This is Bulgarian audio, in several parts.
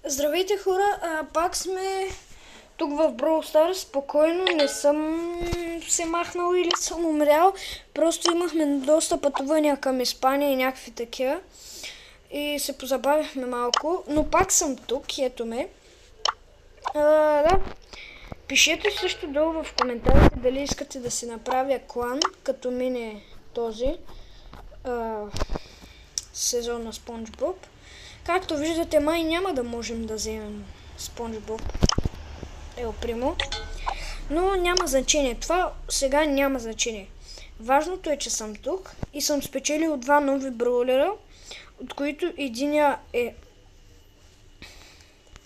Здравейте хора, пак сме тук в Brawl Stars. Спокойно, не съм се махнал или съм умрял. Просто имахме доста пътувания към Испания и някакви такива. И се позабавихме малко, но пак съм тук и ето ме. Да. Пишете също долу в коментарите дали искате да си направя клан, като мине този сезон на SpongeBob. Както виждате, май няма да можем да вземем SpongeBob Ел Примо, но няма значение. Това сега няма значение. Важното е, че съм тук и съм спечелил два нови броулера, от които единия е...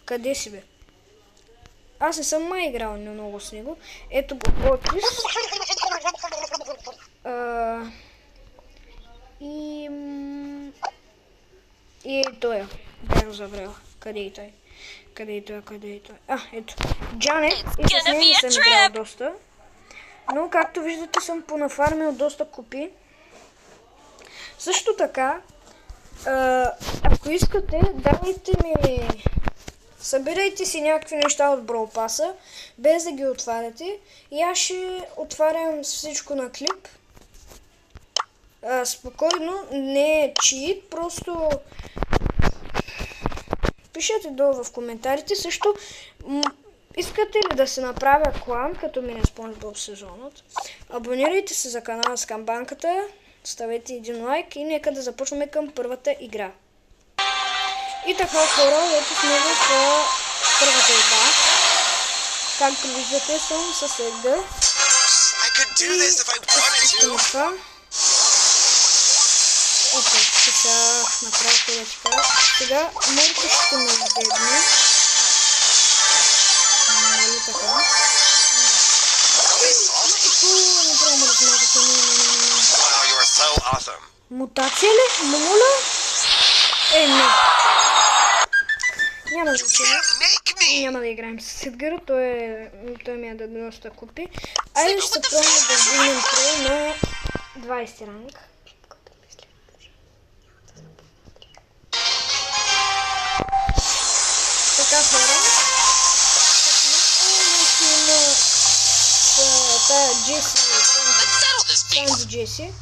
Къде си бе? Аз не съм май играл много с него. Ето го Отис. И той е. Бях забрал. Къде е той? Къде е той? Ето. Джанет. И с него съм играл доста. Но както виждате, съм понафармил доста копи. Също така, ако искате, давайте ми... Събирайте си някакви неща от Brawl Pass-а, без да ги отваряте. И аз ще отварям всичко на клип. Спокойно, не е чит, просто пишете долу в коментарите. Също, искате ли да се направя клан, като мине SpongeBob сезонът? Абонирайте се за канала с камбанката, ставете един лайк и нека да започнем към първата игра. И така хора, ето сме в първата игра. Както виждате, съм с Едгар. И това. Окей, сега направо колечка. Сега моето ще ме избегне. Нали така? Направо ме размазаха. Мутация ли? Моля? Не. Няма значение. Няма да играем с Едгара, той ми е да доста купи. Айде ще се пробваме да вдигнем трол на 20 ранг. Така хора. Тая Джеси, Санди Джеси.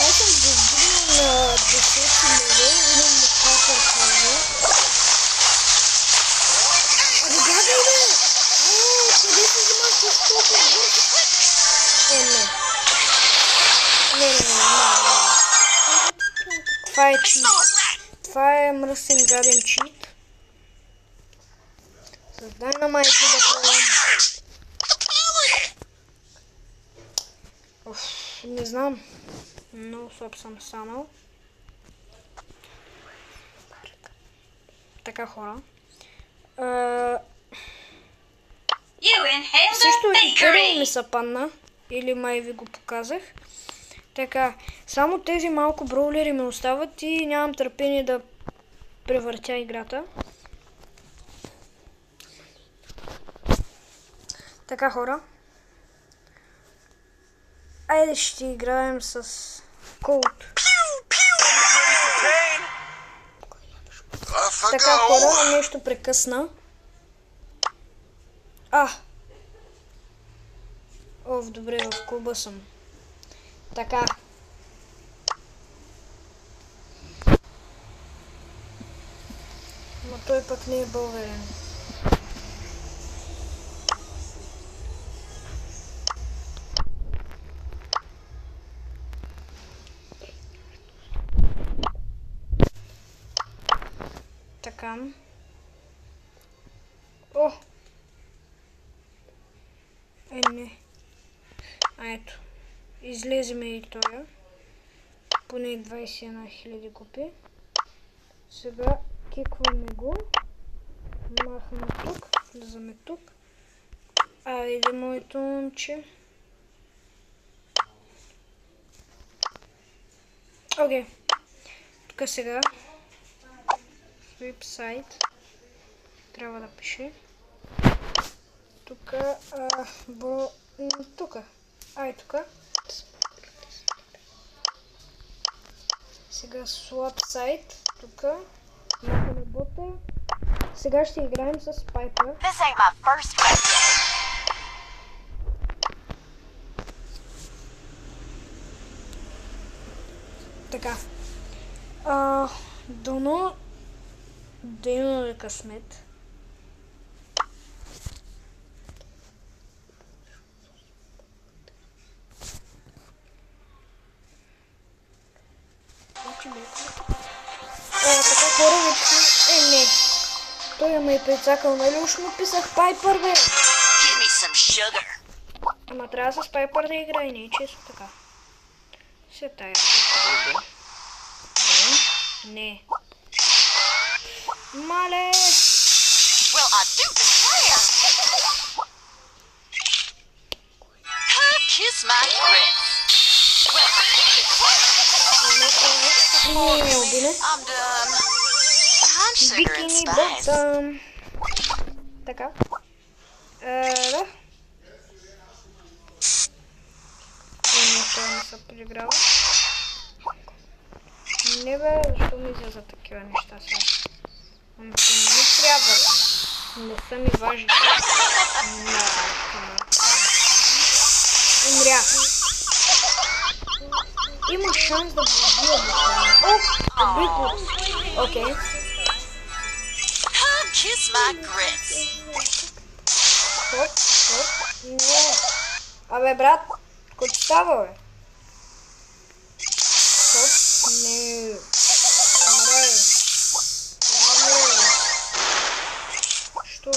Аз съм го вдигнал на 10 левел, имам мутатор хаза. Гледай бе! Къде се взимаш с толкова бързо? Не. Това е чит. Това е мръсен гаден чит. Създай на майка да пробвам. Не знам. Много слаб съм станал. Така хора. Също първо ми са падна. Или май ви го показах. Така, само тези малко броулери ми остават и нямам търпение да превъртя играта. Така хора. Айде ще играем с Колт. Така хора, нещо прекъсна. Добре, в клуба съм. Така. Но той пък не е българен. Така. Не. Ето. Излеземе и тоя. Поне 21 000 купи. Сега кикваме го. Махаме тук. Влизаме тук. Айде моето момче. Окей. Тук сега. Sweep side. Трябва да пише. Тук. Тук. Тук. Сега слаб сайт. Тук. Махаме бота. Сега ще играем с Пайпер. This ain't my first rodeo. Така. Дано да имаме късмет. Така хора вече... не. Той ме е прецакал, нали уж му писах Пайпер, бе. Give me some sugar. Ама трябва с Пайпер да играе, не е често така. Се тая. Не. Мале! Well, I do declare. Kiss my grits. Well, I do declare. I'm done. I'm sugar and Бикини spice. ботъм. Така. Да. Нещо не се подиграва. Не бе, защо ми за такива неща сега? Ами не трябва. Не са ми важни. Умрях. Има шанс да побия буквално. Добри го. Окей. Kiss my grits. Хоп, хоп. Не. Абе, брат, какво ти става, бе? Хоп, не. Умрай. Умрай. Що?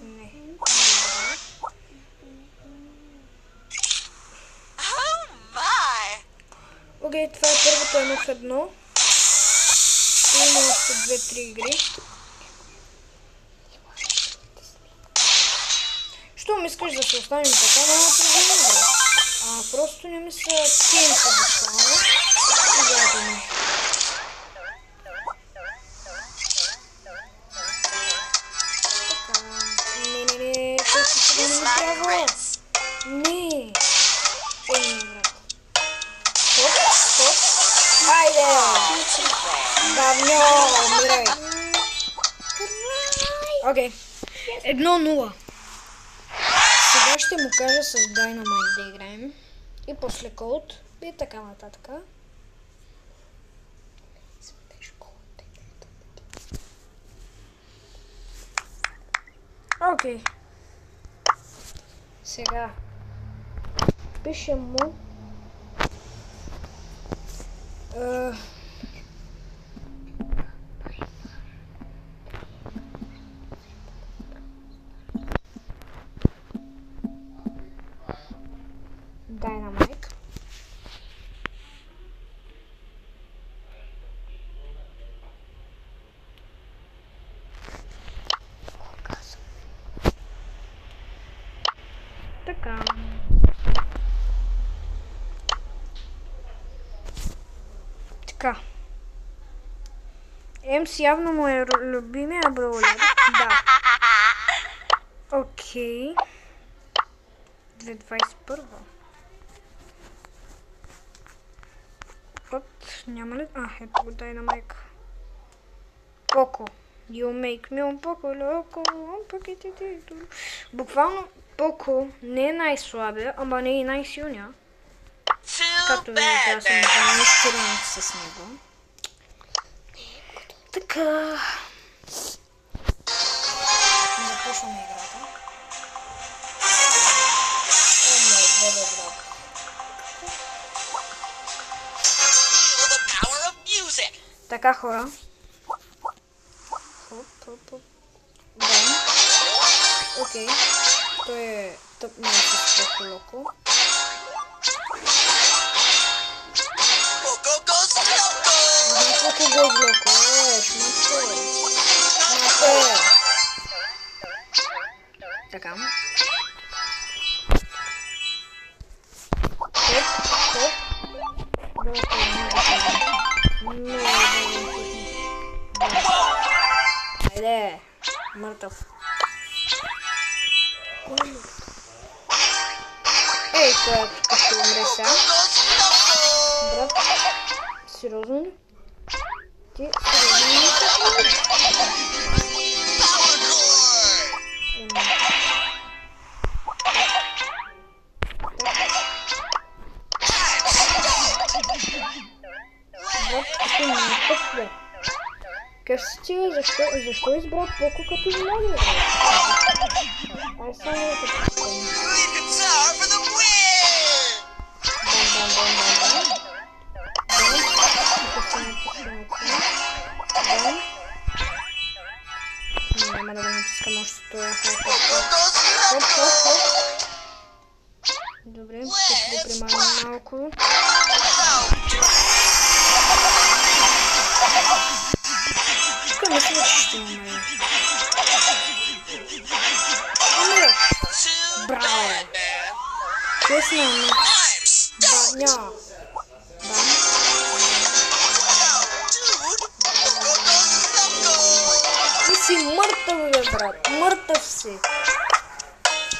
Не. Oh my. Окей, това е първото 1-1. Има още 2-3 игри. Щом искаш да се останем така, няма проблем, бе. Просто не ми са кемпи буквално. Играйте ми. Така. Не. Просто сега не ми трябва. Не. Брат. Хоп. Хайде! Давно, умирай. Окей. 1-0. Сега ще му кажа с Dynamite да играем. И после Cold. И така нататък. Окей. Сега. Пишем му. Dynamite. Така. Така. Емс явно му е любимия браулер. Да. Окей. 2021. Няма ли? Ето го Dynamite. Поко. You make me un poco loco. Буквално Поко не е най-слабия, ама не е и най-силния. Както видите, аз съм инвестиран с него. Така. Започваме играта. О, мой бебе, брат. Така, хора. Хоп. Дам. Окей. Той е тъпнал с Поко Локо. Поко Гоз Локо. Шмате. Така. Хоп. Айде, мъртъв. Ей, той тук ще умре сега. Брат, сериозно ли? Ти сериозно ли се прави? Брат, ти не тъп, бе. Как си ти, защо избрал Поко като злодей, бе? Ай, само да те пускам. Няма да го натискам още това. Хоп. Добре, ще го примавам малко. Тук мисля, че ще умре. Умре! Браво! Честно, бавня! Ти си мъртъв, бе, брат! Мъртъв си!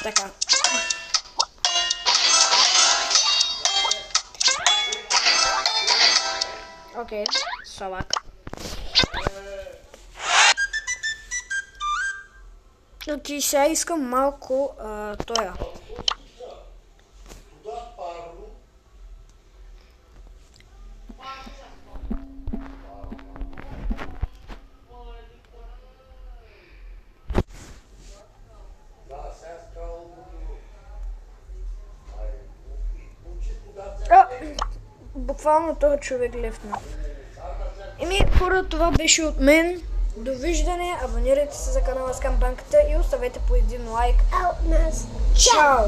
Така. Окей, салак. Окей, сега искам малко тоя. Буквално този човек лефна. Еми, хора, това беше от мен. Довиждане, абонирайте се за канала с камбанката и оставете по един лайк. Чао!